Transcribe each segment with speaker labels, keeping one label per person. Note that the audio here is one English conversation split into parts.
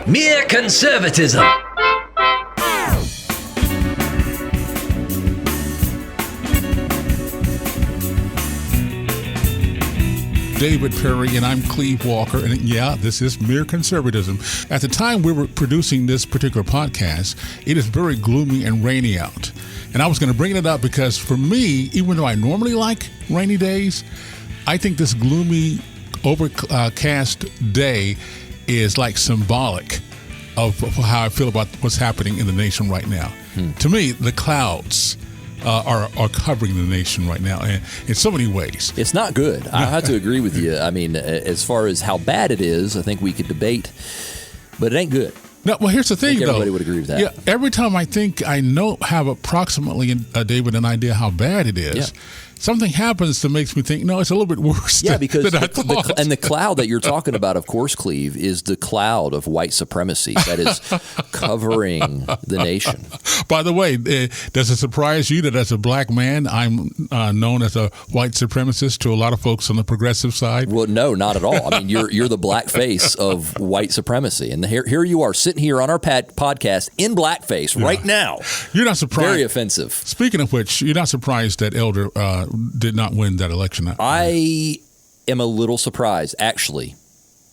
Speaker 1: Mere Conservatism.
Speaker 2: David Perry, and I'm Cleve Walker, and yeah, this is Mere Conservatism. At the time we were producing this particular podcast, it is very gloomy and rainy out. And I was going to bring it up because for me, even though I normally like rainy days, I think this gloomy, overcast day is like symbolic of how I feel about what's happening in the nation right now. To me, the clouds are covering the nation right now, and in so many ways.
Speaker 3: It's not good. I have to agree with you. I mean, as far as how bad it is, I think we could debate, but it ain't good.
Speaker 2: No, well, here's the thing, though.
Speaker 3: Everybody would agree with that.
Speaker 2: Yeah, every time I think I have approximately, David, an idea how bad it is, something happens that makes me think, no, it's a little bit worse than I thought.
Speaker 3: And the cloud that you're talking about, of course, Cleve, is the cloud of white supremacy that is covering the nation.
Speaker 2: By the way, does it surprise you that as a black man, I'm known as a white supremacist to a lot of folks on the progressive side?
Speaker 3: Well, no, not at all. I mean, you're the black face of white supremacy. And here you are sitting here on our podcast in blackface right now.
Speaker 2: You're not surprised.
Speaker 3: Very offensive.
Speaker 2: Speaking of which, you're not surprised that Elder did not win that election.
Speaker 3: I am a little surprised, actually.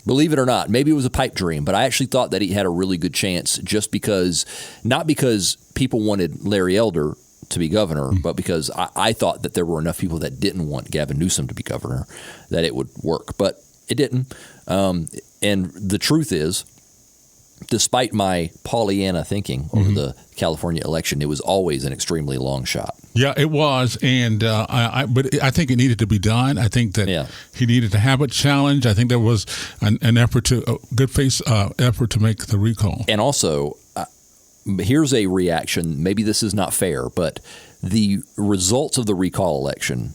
Speaker 3: Believe it or not, maybe it was a pipe dream, but I actually thought that he had a really good chance just because, not because people wanted Larry Elder to be governor, but because I thought that there were enough people that didn't want Gavin Newsom to be governor that it would work. But it didn't. And the truth is, despite my Pollyanna thinking over the California election, it was always an extremely long shot.
Speaker 2: Yeah, it was, and but I think it needed to be done. I think that he needed to have a challenge. I think there was an effort a good faith effort to make the recall.
Speaker 3: And also, here's a reaction. Maybe this is not fair, but the results of the recall election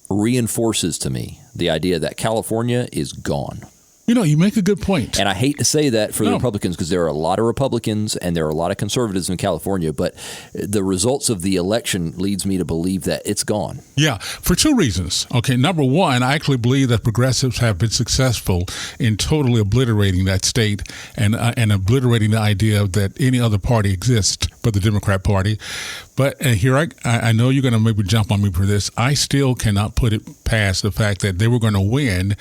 Speaker 3: reinforces to me the idea that California is gone.
Speaker 2: You know, you make a good point.
Speaker 3: And I hate to say that for the Republicans because there are a lot of Republicans and there are a lot of conservatives in California, but the results of the election leads me to believe that it's gone.
Speaker 2: Yeah, for two reasons. Okay, number one, I actually believe that progressives have been successful in totally obliterating that state and obliterating the idea that any other party exists but the Democrat Party. But here, I know you're going to maybe jump on me for this. I still cannot put it past the fact that they were going to win,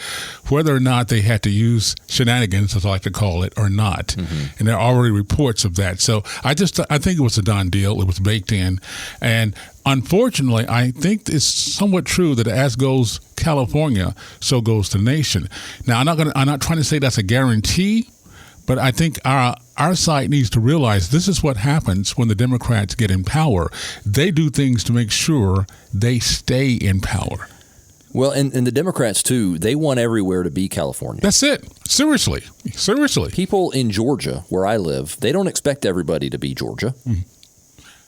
Speaker 2: whether or not they had to use shenanigans, as I like to call it, or not. And there are already reports of that. So I think it was a done deal. It was baked in. And unfortunately, I think it's somewhat true that as goes California, so goes the nation. Now, I'm not trying to say that's a guarantee, but I think our side needs to realize this is what happens when the Democrats get in power. They do things to make sure they stay in power.
Speaker 3: Well, and the Democrats, too, they want everywhere to be California.
Speaker 2: That's it. Seriously.
Speaker 3: People in Georgia, where I live, they don't expect everybody to be Georgia.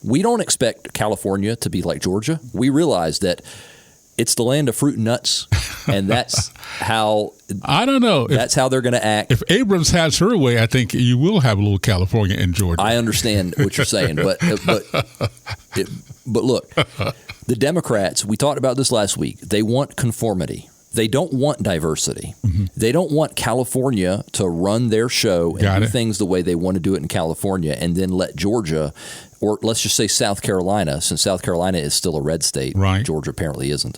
Speaker 3: We don't expect California to be like Georgia. We realize that it's the land of fruit and nuts, and that's how
Speaker 2: I don't know.
Speaker 3: That's how they're going to act.
Speaker 2: If Abrams has her way, I think you will have a little California in Georgia.
Speaker 3: I understand what you're saying, but look, the Democrats. We talked about this last week. They want conformity. They don't want diversity. They don't want California to run their show and do things the way they want to do it in California, and then let Georgia, or let's just say South Carolina, since South Carolina is still a red state, Georgia apparently isn't.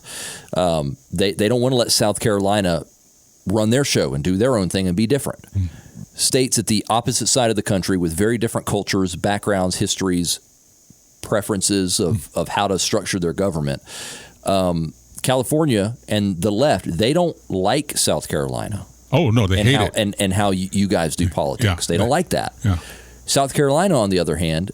Speaker 3: They don't want to let South Carolina run their show and do their own thing and be different. States at the opposite side of the country with very different cultures, backgrounds, histories, preferences of how to structure their government. California and the left, they don't like South Carolina.
Speaker 2: Oh, no, they hate it.
Speaker 3: And how you guys do politics. They don't like that.
Speaker 2: Yeah.
Speaker 3: South Carolina, on the other hand,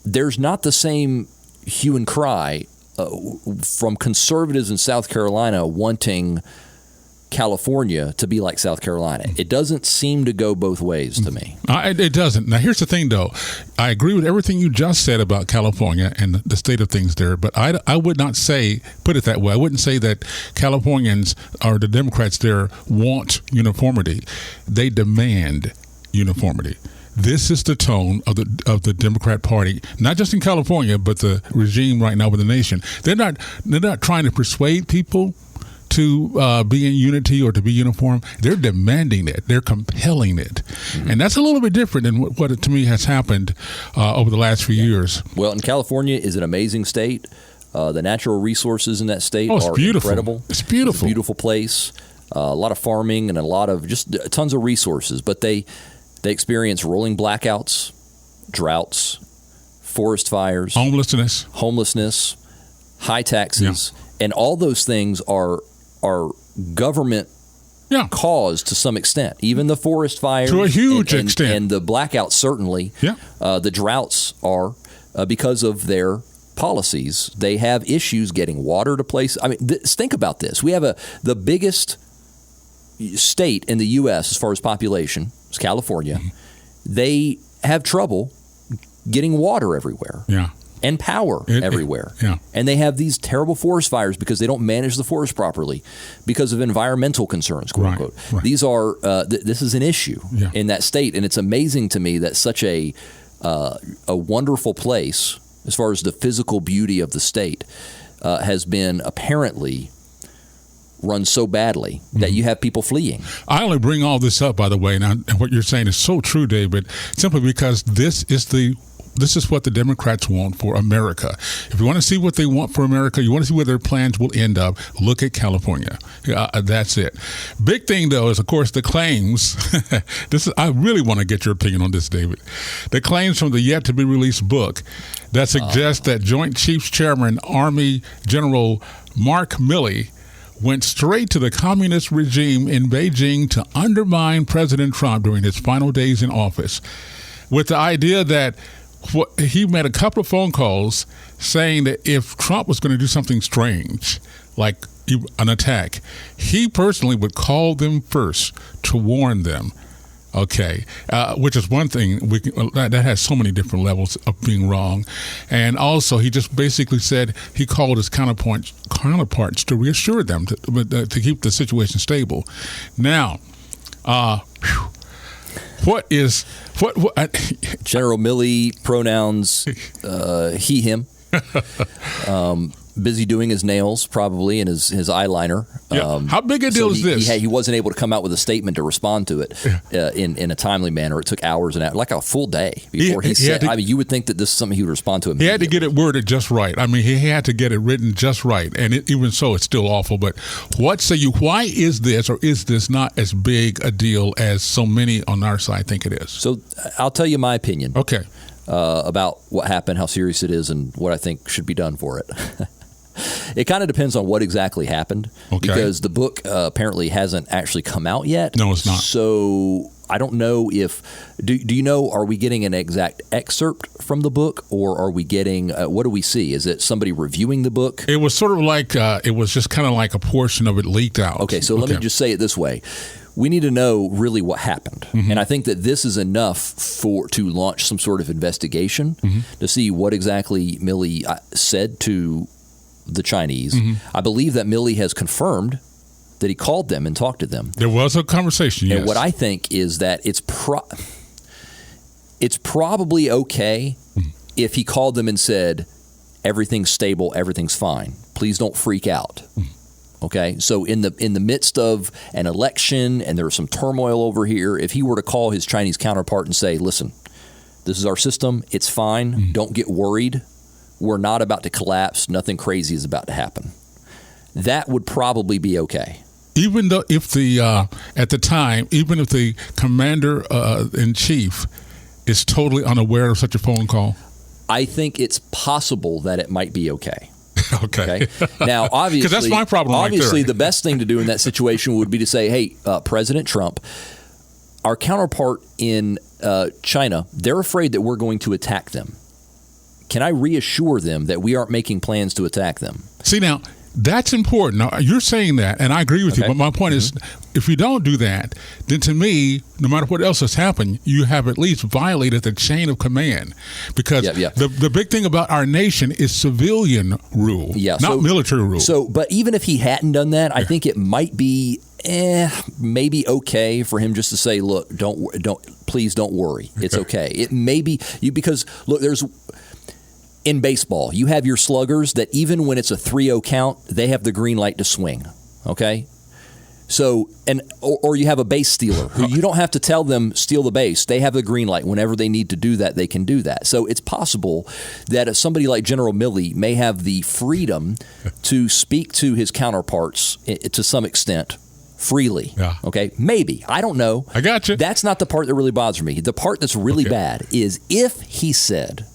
Speaker 3: there's not the same hue and cry from conservatives in South Carolina wanting California to be like South Carolina. It doesn't seem to go both ways to me.
Speaker 2: It doesn't. Now, here's the thing, though. I agree with everything you just said about California and the state of things there, but I would not put it that way. I wouldn't say that Californians or the Democrats there want uniformity. They demand uniformity. This is the tone of the Democrat Party, not just in California, but the regime right now with the nation. They're not trying to persuade people to be in unity or to be uniform, they're demanding it. They're compelling it. Mm-hmm. And that's a little bit different than what to me has happened over the last few years.
Speaker 3: Well, and California is an amazing state. The natural resources in that state are
Speaker 2: beautiful.
Speaker 3: Incredible.
Speaker 2: It's beautiful.
Speaker 3: It's a beautiful place. A lot of farming and a lot of just tons of resources. But they experience rolling blackouts, droughts, forest fires, homelessness, high taxes, and all those things are government caused to some extent. Even the forest fires,
Speaker 2: to a huge extent,
Speaker 3: and the blackouts certainly. Yeah. The droughts are because of their policies. They have issues getting water to places. I mean, think about this. We have the biggest state in the U.S. as far as population is California. Mm-hmm. They have trouble getting water everywhere. Yeah. And power everywhere. And they have these terrible forest fires because they don't manage the forest properly because of environmental concerns, quote unquote. Right. These are this is an issue in that state, and it's amazing to me that such a wonderful place as far as the physical beauty of the state has been apparently run so badly that you have people fleeing.
Speaker 2: I only bring all this up, by the way, and what you're saying is so true, David, simply because this is what the Democrats want for America. If you want to see what they want for America, you want to see where their plans will end up, look at California. That's it. Big thing, though, is, of course, the claims. I really want to get your opinion on this, David. The claims from the yet-to-be-released book that suggest that Joint Chiefs Chairman Army General Mark Milley went straight to the communist regime in Beijing to undermine President Trump during his final days in office, with the idea that he made a couple of phone calls saying that if Trump was going to do something strange, like an attack, he personally would call them first to warn them. Okay, which is one thing that has so many different levels of being wrong. And also, he just basically said he called his counterparts to reassure them to keep the situation stable. Now, what
Speaker 3: General Milley, pronouns he, him. Busy doing his nails, probably, and his eyeliner.
Speaker 2: Yeah. How big a deal is this?
Speaker 3: He wasn't able to come out with a statement to respond to it in a timely manner. It took hours and hours, like a full day before he said. You would think that this is something he would respond to immediately.
Speaker 2: He had to get it worded just right. I mean, he had to get it written just right, and even so, it's still awful. But what say you? Why is this, or is this not as big a deal as so many on our side think it is? So
Speaker 3: I'll tell you my opinion.
Speaker 2: Okay.
Speaker 3: About what happened, how serious it is, and what I think should be done for it. It kind of depends on what exactly happened, because the book apparently hasn't actually come out yet.
Speaker 2: No, it's not.
Speaker 3: So I don't know if do you know? Are we getting an exact excerpt from the book, or are we getting what do we see? Is it somebody reviewing the book?
Speaker 2: It was sort of like it was just kind of like a portion of it leaked out.
Speaker 3: Okay, so let me just say it this way. We need to know really what happened. Mm-hmm. And I think that this is enough to launch some sort of investigation to see what exactly Milley said to the Chinese. Mm-hmm. I believe that Milley has confirmed that he called them and talked to them.
Speaker 2: There was a conversation, yes.
Speaker 3: And what I think is that it's probably okay if he called them and said, everything's stable, everything's fine. Please don't freak out. Okay, so in the midst of an election and there's some turmoil over here, if he were to call his Chinese counterpart and say, listen, this is our system, it's fine, don't get worried, we're not about to collapse, nothing crazy is about to happen, that would probably be okay.
Speaker 2: Even though if at the time, even if the commander in chief is totally unaware of such a phone call?
Speaker 3: I think it's possible that it might be okay.
Speaker 2: Okay.
Speaker 3: Now, obviously,
Speaker 2: because that's my problem.
Speaker 3: Obviously, the best thing to do in that situation would be to say, "Hey, President Trump, our counterpart in China, they're afraid that we're going to attack them. Can I reassure them that we aren't making plans to attack them?"
Speaker 2: See, now that's important. Now, you're saying that, and I agree with you. But my point is, if you don't do that, then to me, no matter what else has happened, you have at least violated the chain of command. Because the big thing about our nation is civilian rule, not military rule.
Speaker 3: So, but even if he hadn't done that, I think it might be maybe okay for him just to say, "Look, please don't worry. It's okay." It may be because look, in baseball, you have your sluggers that even when it's a 3-0 count, they have the green light to swing. Okay. So, or you have a base stealer who you don't have to tell them steal the base. They have the green light. Whenever they need to do that, they can do that. So it's possible that somebody like General Milley may have the freedom to speak to his counterparts to some extent freely.
Speaker 2: Yeah.
Speaker 3: Okay. Maybe. I don't know.
Speaker 2: I got you.
Speaker 3: That's not the part that really bothers me. The part that's really bad is if he said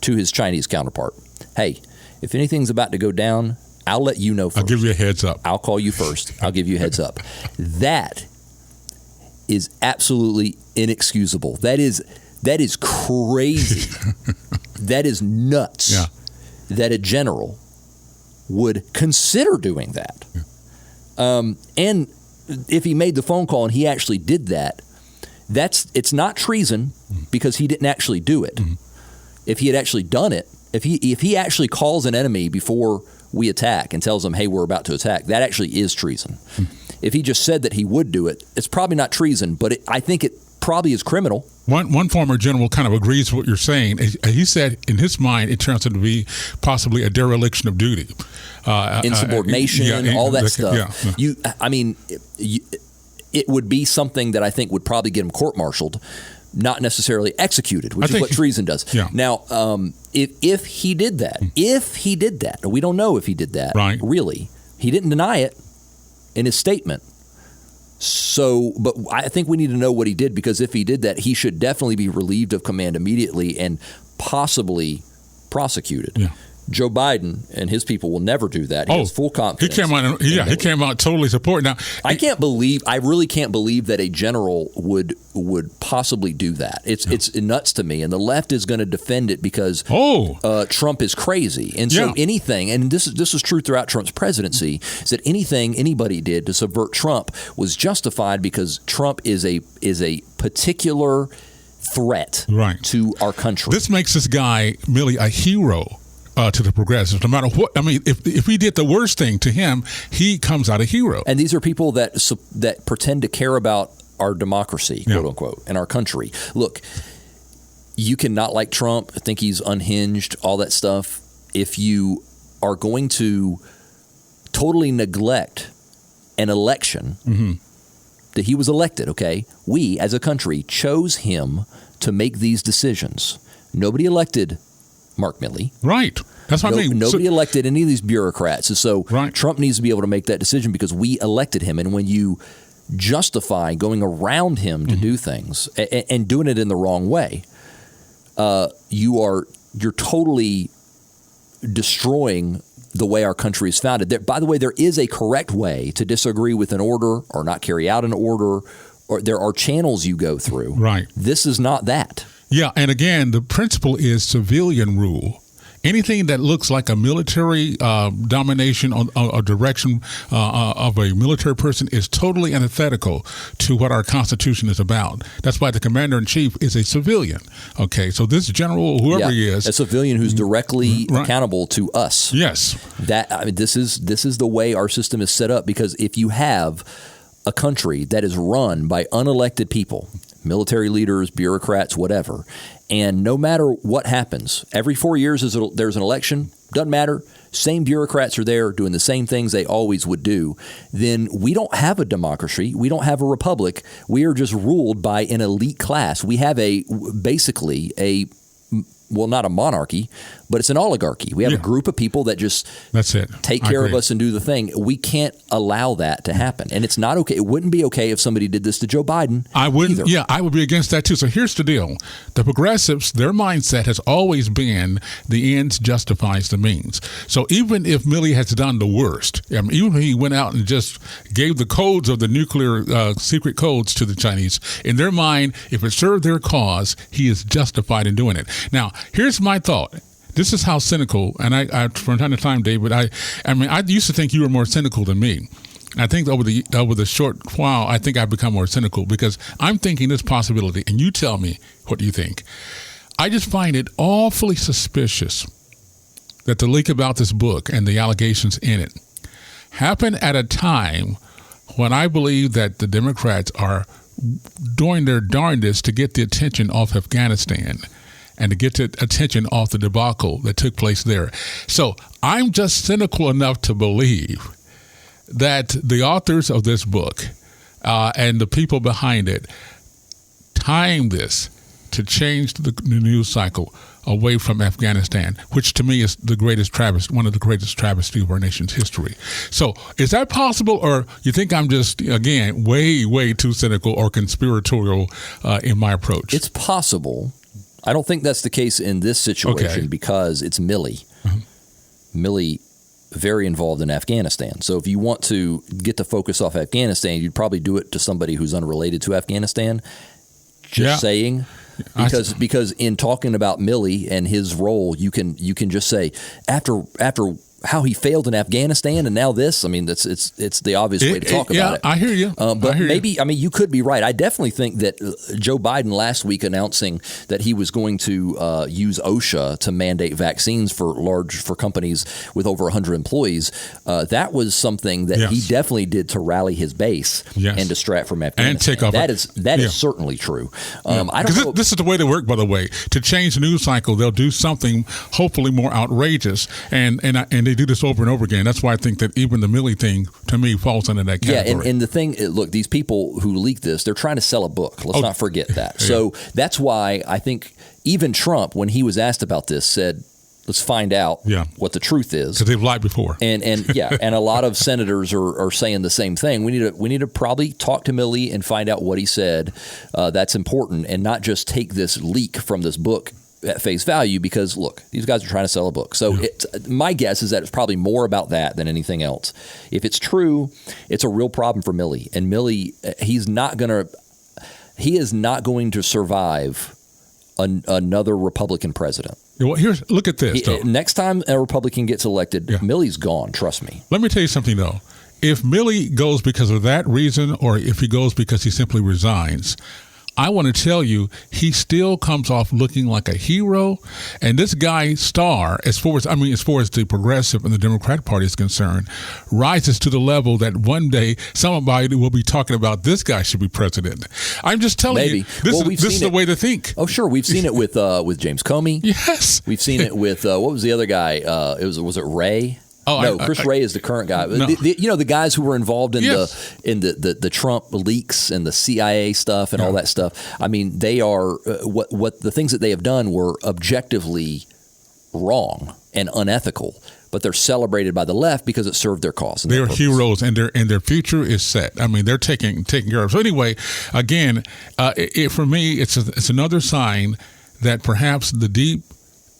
Speaker 3: to his Chinese counterpart, hey, if anything's about to go down, I'll let you know first.
Speaker 2: I'll give you a heads up.
Speaker 3: I'll call you first. I'll give you a heads up. That is absolutely inexcusable. That is crazy. That is nuts.
Speaker 2: Yeah.
Speaker 3: That a general would consider doing that. Yeah. And if he made the phone call and he actually did that, it's not treason because he didn't actually do it. Mm-hmm. If he had actually done it, if he actually calls an enemy before we attack and tells them, hey, we're about to attack, that actually is treason. If he just said that he would do it, it's probably not treason, but I think it probably is criminal.
Speaker 2: One former general kind of agrees with what you're saying. He said in his mind it turns out to be possibly a dereliction of duty.
Speaker 3: Insubordination, all that stuff.
Speaker 2: Yeah.
Speaker 3: It would be something that I think would probably get him court-martialed, not necessarily executed, which is what treason does.
Speaker 2: Yeah.
Speaker 3: Now, if he did that, we don't know if he did that,
Speaker 2: right.
Speaker 3: Really. He didn't deny it in his statement. So, but I think we need to know what he did, because if he did that, he should definitely be relieved of command immediately and possibly prosecuted. Yeah. Joe Biden and his people will never do that. He has full confidence.
Speaker 2: He came out totally supporting. Now,
Speaker 3: I really can't believe that a general would possibly do that. It's nuts to me, and the left is going to defend it because Trump is crazy. And so anything, and this is true throughout Trump's presidency, is that anything anybody did to subvert Trump was justified because Trump is a particular threat to our country.
Speaker 2: This makes this guy, Milley, a hero to the progressives. No matter what, I mean, if we did the worst thing to him, he comes out a hero.
Speaker 3: And these are people that pretend to care about our democracy, quote unquote, and our country. Look, you can not like Trump, think he's unhinged, all that stuff. If you are going to totally neglect an election, that he was elected, okay? We, as a country, chose him to make these decisions. Nobody elected Mark Milley.
Speaker 2: Right. That's what I mean.
Speaker 3: Nobody elected any of these bureaucrats. And so Trump needs to be able to make that decision because we elected him. And when you justify going around him to do things and doing it in the wrong way, you're totally destroying the way our country is founded. By the way, there is a correct way to disagree with an order or not carry out an order, or there are channels you go through.
Speaker 2: Right.
Speaker 3: This is not that.
Speaker 2: Yeah, and again, the principle is civilian rule. Anything that looks like a military domination or direction of a military person is totally antithetical to what our Constitution is about. That's why the commander-in-chief is a civilian. Okay, so this general, whoever he is,
Speaker 3: a civilian who's directly accountable to us.
Speaker 2: Yes,
Speaker 3: this is the way our system is set up. Because if you have a country that is run by unelected people, military leaders, bureaucrats, whatever, and no matter what happens, every 4 years there's an election, doesn't matter, same bureaucrats are there doing the same things they always would do, then we don't have a democracy, we don't have a republic, we are just ruled by an elite class. We have basically not a monarchy, but it's an oligarchy. We have a group of people that just take care of us and do the thing. We can't allow that to happen. And it's not okay. It wouldn't be okay if somebody did this to Joe Biden.
Speaker 2: I wouldn't. Either. Yeah, I would be against that too. So here's the deal. The progressives, their mindset has always been the ends justifies the means. So even if Milley has done the worst, even if he went out and just gave the codes of the nuclear secret codes to the Chinese, in their mind, if it served their cause, he is justified in doing it. Now, here's my thought. This is how cynical, and I from time to time, David, I used to think you were more cynical than me. I think over the short while, I think I've become more cynical because I'm thinking this possibility, and you tell me what you think. I just find it awfully suspicious that the leak about this book and the allegations in it happen at a time when I believe that the Democrats are doing their darndest to get the attention off Afghanistan and to get the attention off the debacle that took place there. So I'm just cynical enough to believe that the authors of this book and the people behind it timed this to change the news cycle away from Afghanistan, which to me is the greatest travesty, one of the greatest travesties of our nation's history. So is that possible, or you think I'm just, again, way, way too cynical or conspiratorial in my approach?
Speaker 3: It's possible. I don't think that's the case in this situation because it's Milley. Milley, very involved in Afghanistan. So if you want to get the focus off Afghanistan, you'd probably do it to somebody who's unrelated to Afghanistan. Just saying. Because in talking about Milley and his role, you can just say after how he failed in Afghanistan and now this. I mean, it's the obvious way to talk about it.
Speaker 2: I hear you.
Speaker 3: But maybe, I mean, you could be right. I definitely think that Joe Biden last week announcing that he was going to use OSHA to mandate vaccines for companies with over 100 employees. That was something that he definitely did to rally his base and distract from Afghanistan.
Speaker 2: And take off.
Speaker 3: That is certainly true. I don't know.
Speaker 2: This is the way they work, by the way. To change the news cycle, they'll do something hopefully more outrageous, and they do this over and over again. That's why I think that even the Milley thing, to me, falls under that category.
Speaker 3: Yeah, and the thing, look, these people who leaked this, they're trying to sell a book. Let's not forget that. So that's why I think even Trump, when he was asked about this, said, let's find out what the truth is.
Speaker 2: Because they've lied before.
Speaker 3: And a lot of senators are saying the same thing. We need to probably talk to Milley and find out what he said. That's important, and not just take this leak from this book at face value, because look, these guys are trying to sell a book. So my guess is that it's probably more about that than anything else. If it's true, it's a real problem for Milley. And Milley, he is not going to survive another Republican president.
Speaker 2: Well, look at this.
Speaker 3: Next time a Republican gets elected, Milley's gone. Trust me.
Speaker 2: Let me tell you something, though. If Milley goes because of that reason, or if he goes because he simply resigns, I want to tell you, he still comes off looking like a hero. And this guy, Starr, as far as the progressive and the Democratic Party is concerned, rises to the level that one day somebody will be talking about this guy should be president. I'm just telling you, this is the way to think.
Speaker 3: Oh, sure. We've seen it with James Comey.
Speaker 2: Yes.
Speaker 3: We've seen it with, what was the other guy? Was it Ray? Chris Wray is the current guy.
Speaker 2: No.
Speaker 3: The guys who were involved in the Trump leaks and the CIA stuff and all that stuff. I mean, they are what the things that they have done were objectively wrong and unethical, but they're celebrated by the left because it served their cause.
Speaker 2: They're heroes, and their future is set. I mean, they're taken care of. So anyway, again, for me, it's another sign that perhaps the deep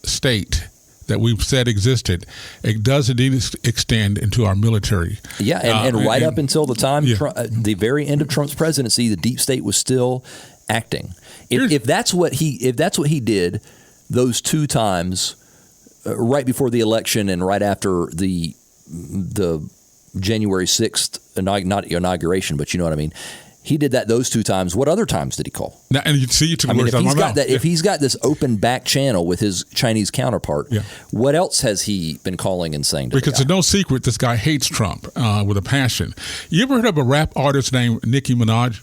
Speaker 2: state that we've said existed, it does indeed extend into our military. Yeah,
Speaker 3: and right up until the time, the very end of Trump's presidency, the deep state was still acting. If that's what he did, those two times, right before the election and right after the January 6th not inauguration, but you know what I mean. He did that those two times. What other times did he call?
Speaker 2: Now, and you see, you took words out of my mouth.
Speaker 3: If he's got this open back channel with his Chinese counterpart, what else has he been calling and saying to
Speaker 2: Because it's no secret this guy hates Trump with a passion. You ever heard of a rap artist named Nicki Manaj?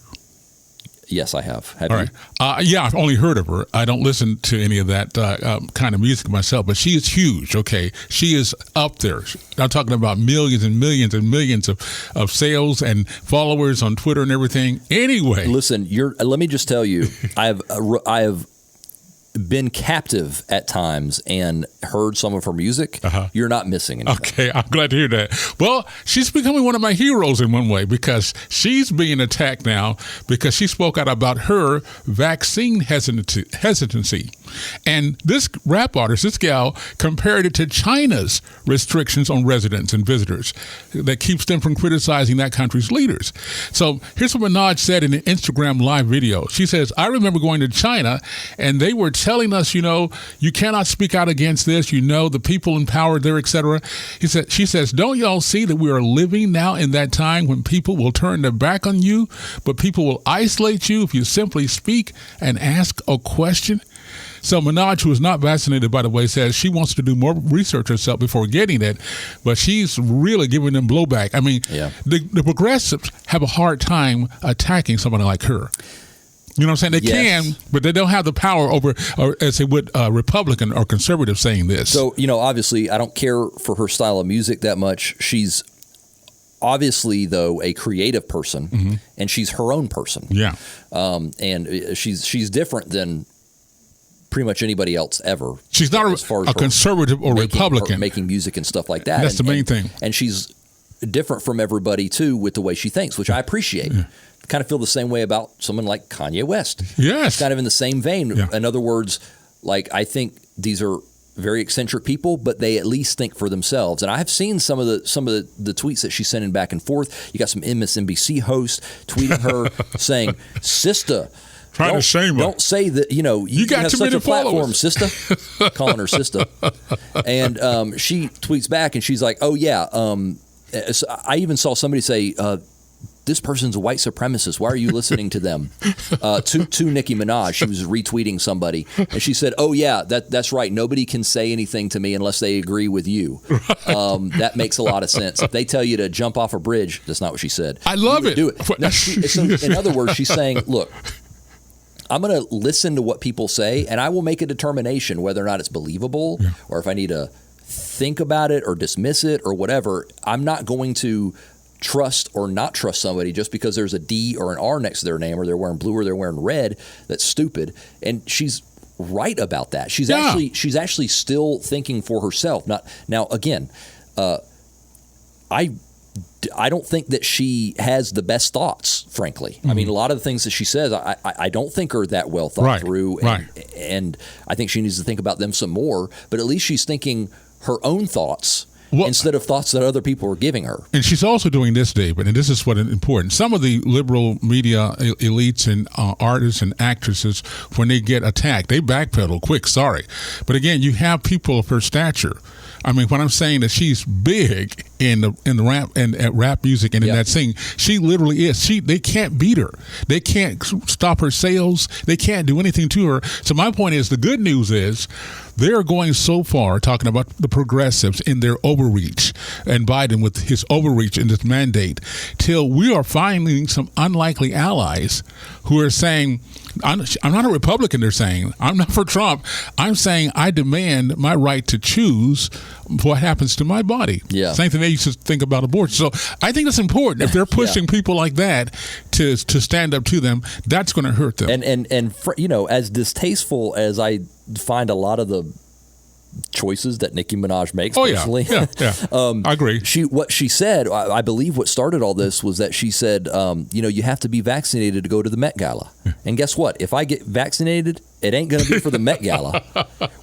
Speaker 3: Yes, I have. Have
Speaker 2: All
Speaker 3: you?
Speaker 2: Right. I've only heard of her. I don't listen to any of that kind of music myself, but she is huge, okay? She is up there. I'm talking about millions and millions and millions of sales and followers on Twitter and everything. Anyway.
Speaker 3: Listen, let me just tell you, I have been captive at times and heard some of her music. You're not missing anything.
Speaker 2: Okay, I'm glad to hear that. Well, she's becoming one of my heroes in one way because she's being attacked now because she spoke out about her vaccine hesitancy. And this rap artist, this gal, compared it to China's restrictions on residents and visitors that keeps them from criticizing that country's leaders. So here's what Manaj said in an Instagram live video. She says, I remember going to China and they were telling us, you cannot speak out against this, the people in power there, etc. She says, don't y'all see that we are living now in that time when people will turn their back on you, but people will isolate you if you simply speak and ask a question? So Manaj, who is not vaccinated, by the way, says she wants to do more research herself before getting it, but she's really giving them blowback. I mean, the progressives have a hard time attacking somebody like her. You know what I'm saying? They can, but they don't have the power over, or as they would, Republican or conservative saying this.
Speaker 3: So, obviously, I don't care for her style of music that much. She's obviously, though, a creative person, and she's her own person.
Speaker 2: Yeah.
Speaker 3: And she's different than pretty much anybody else ever.
Speaker 2: She's not a conservative or Republican.
Speaker 3: Making music and stuff like that.
Speaker 2: That's the main thing.
Speaker 3: And she's different from everybody, too, with the way she thinks, which I appreciate. Yeah. Kind of feel the same way about someone like Kanye West.
Speaker 2: Yes.
Speaker 3: It's kind of in the same vein.
Speaker 2: Yeah.
Speaker 3: In other words, like, I think these are very eccentric people, but they at least think for themselves. And I have seen some of the tweets that she's sending back and forth. You got some MSNBC hosts tweeting her saying, "Sister,
Speaker 2: trying to shame her.
Speaker 3: Don't say that, you
Speaker 2: got
Speaker 3: have
Speaker 2: too
Speaker 3: such
Speaker 2: many
Speaker 3: a platform,
Speaker 2: followers."
Speaker 3: sister," calling her sister. And she tweets back and she's like, "Oh yeah." I even saw somebody say, "This person's a white supremacist. Why are you listening to them?" To Nicki Manaj, she was retweeting somebody, and she said, "Oh yeah, that's right. Nobody can say anything to me unless they agree with you." That makes a lot of sense. If they tell you to jump off a bridge, that's not what she said.
Speaker 2: I love it.
Speaker 3: Do it. No, so in other words, she's saying, "Look, I'm going to listen to what people say, and I will make a determination whether or not it's believable, or if I need to think about it or dismiss it or whatever. I'm not going to trust or not trust somebody just because there's a D or an R next to their name, or they're wearing blue or they're wearing red. That's stupid." And she's right about that. She's actually still thinking for herself. Now again, I don't think that she has the best thoughts, frankly. I mean, a lot of the things that she says, I don't think are that well thought through. And I think she needs to think about them some more. But at least she's thinking her own thoughts instead of thoughts that other people are giving her.
Speaker 2: And she's also doing this, David, and this is what is important. Some of the liberal media elites and artists and actresses, when they get attacked, they backpedal quick, sorry. But again, you have people of her stature. I mean, when I'm saying that she's big in the rap and at rap music and in that singing, she literally is. They can't beat her. They can't stop her sales. They can't do anything to her. So my point is, the good news is they're going so far talking about the progressives in their overreach, and Biden with his overreach in this mandate, till we are finding some unlikely allies who are saying, I'm not a Republican, they're saying. I'm not for Trump. I'm saying I demand my right to choose what happens to my body. Yeah. Same thing they used to think about abortion. So I think it's important. If they're pushing people like that to stand up to them, that's going to hurt them.
Speaker 3: And as distasteful as I find a lot of the choices that Nicki Minaj makes personally.
Speaker 2: I agree.
Speaker 3: What she said, I believe what started all this was that she said, you have to be vaccinated to go to the Met Gala. And guess what? If I get vaccinated, it ain't going to be for the Met Gala,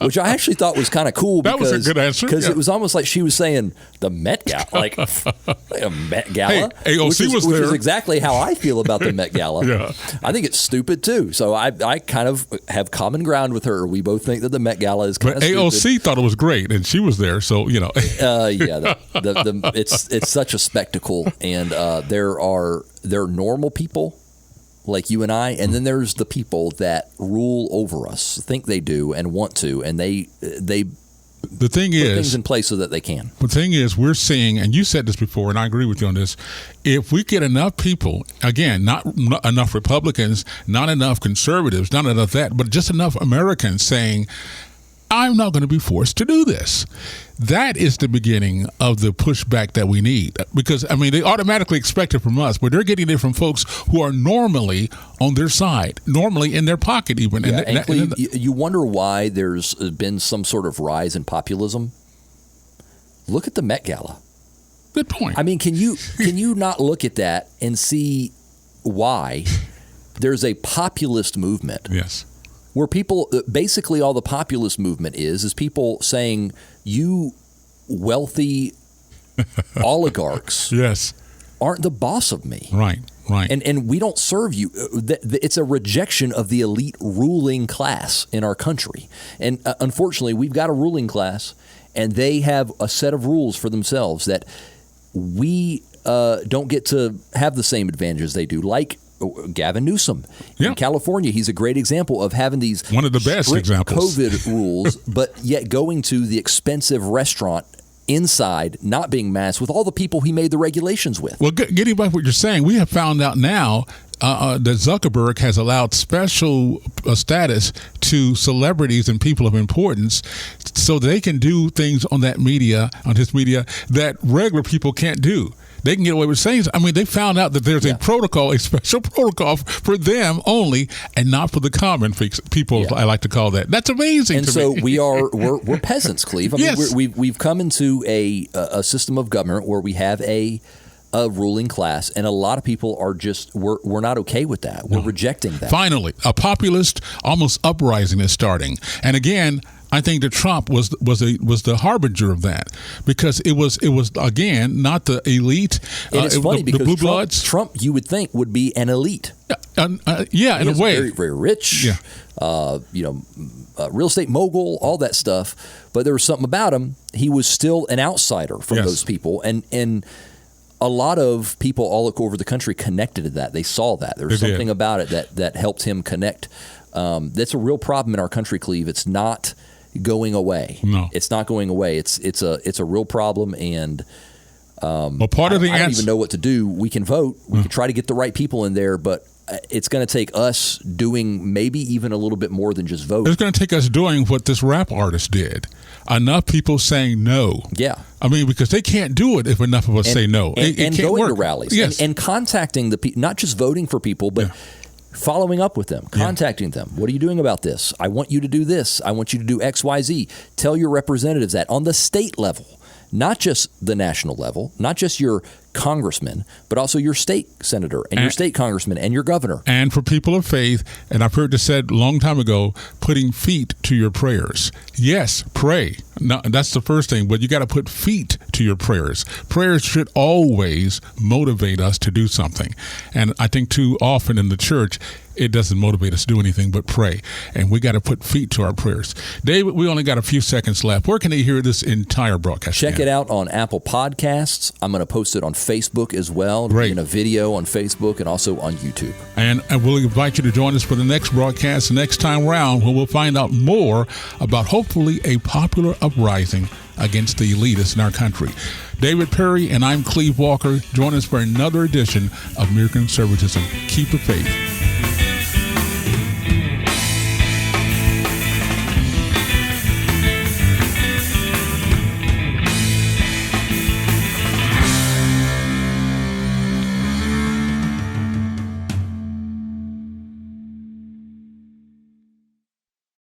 Speaker 3: which I actually thought was kind of cool.
Speaker 2: That was a good answer.
Speaker 3: Because it was almost like she was saying the Met Gala, like a Met Gala.
Speaker 2: Hey, AOC was there.
Speaker 3: Which is exactly how I feel about the Met Gala. I think it's stupid too. So I kind of have common ground with her. We both think that the Met Gala is kind of stupid.
Speaker 2: But AOC thought it was great, and she was there. So
Speaker 3: it's such a spectacle, and there are normal people like you and I, and then there's the people that rule over us, think they do and want to, and they
Speaker 2: the thing
Speaker 3: put
Speaker 2: is
Speaker 3: things in place so that they can.
Speaker 2: The thing is, we're seeing, and you said this before, and I agree with you on this, if we get enough people, again, not enough Republicans, not enough conservatives, not enough that, but just enough Americans saying, I'm not going to be forced to do this. That is the beginning of the pushback that we need. Because, I mean, they automatically expect it from us, but they're getting it from folks who are normally on their side, normally in their pocket even.
Speaker 3: Yeah, you wonder why there's been some sort of rise in populism. Look at the Met Gala.
Speaker 2: Good point.
Speaker 3: I mean, can you not look at that and see why there's a populist movement?
Speaker 2: Yes.
Speaker 3: Where people, basically all the populist movement is people saying, you wealthy oligarchs aren't the boss of me.
Speaker 2: Right.
Speaker 3: And we don't serve you. It's a rejection of the elite ruling class in our country. And unfortunately, we've got a ruling class, and they have a set of rules for themselves that we don't get to have the same advantages they do, like Gavin Newsom in California. He's a great example of having these
Speaker 2: one of the best examples
Speaker 3: COVID rules, but yet going to the expensive restaurant inside, not being masked, with all the people he made the regulations with.
Speaker 2: Well, getting back to what you're saying, we have found out now that Zuckerberg has allowed special status to celebrities and people of importance so they can do things on his media that regular people can't do. they can get away with saying. I mean, they found out that there's a protocol, a special protocol for them only, and not for the common people. I like to call that. That's amazing.
Speaker 3: And so we're peasants, Cleve. I mean, we've come into a system of government where we have a ruling class, and a lot of people are just we're not okay with that. We're rejecting that.
Speaker 2: Finally, a populist almost uprising is starting, and again, I think that Trump was the harbinger of that, because it was again not the elite,
Speaker 3: and it's funny because
Speaker 2: the blue bloods.
Speaker 3: Trump, you would think, would be an elite.
Speaker 2: In a way,
Speaker 3: very, very rich. Real estate mogul, all that stuff. But there was something about him. He was still an outsider from those people, and a lot of people all over the country connected to that. They saw that. There was something about it that helped him connect. That's a real problem in our country, Cleve. It's not going away.
Speaker 2: No,
Speaker 3: it's not going away. It's a real problem, and
Speaker 2: part of the
Speaker 3: I don't even know what to do. We can vote. We can try to get the right people in there, but it's going to take us doing maybe even a little bit more than just voting.
Speaker 2: It's going to take us doing what this rap artist did. Enough people saying no.
Speaker 3: Yeah.
Speaker 2: I mean, because they can't do it if enough of us say no.
Speaker 3: And going to rallies.
Speaker 2: Yes.
Speaker 3: And contacting the people, not just voting for people, but following up with them, contacting them. What are you doing about this? I want you to do this. I want you to do X, Y, Z. Tell your representatives that on the state level, not just the national level, not just your congressman, but also your state senator and your state congressman and your governor.
Speaker 2: And for people of faith, and I've heard this said a long time ago, putting feet to your prayers. Yes, pray. No, that's the first thing, but you got to put feet to your prayers. Prayers should always motivate us to do something. And I think too often in the church, it doesn't motivate us to do anything but pray. And we got to put feet to our prayers. David, we only got a few seconds left. Where can they hear this entire broadcast?
Speaker 3: Check it out on Apple Podcasts. I'm going to post it on Facebook as well.
Speaker 2: Great.
Speaker 3: In a video on Facebook and also on YouTube.
Speaker 2: And we'll invite you to join us for the next broadcast next time round, where we'll find out more about hopefully a popular uprising against the elitists in our country. David Perry and I'm Cleve Walker. Join us for another edition of Mere Conservatism. Keep the faith.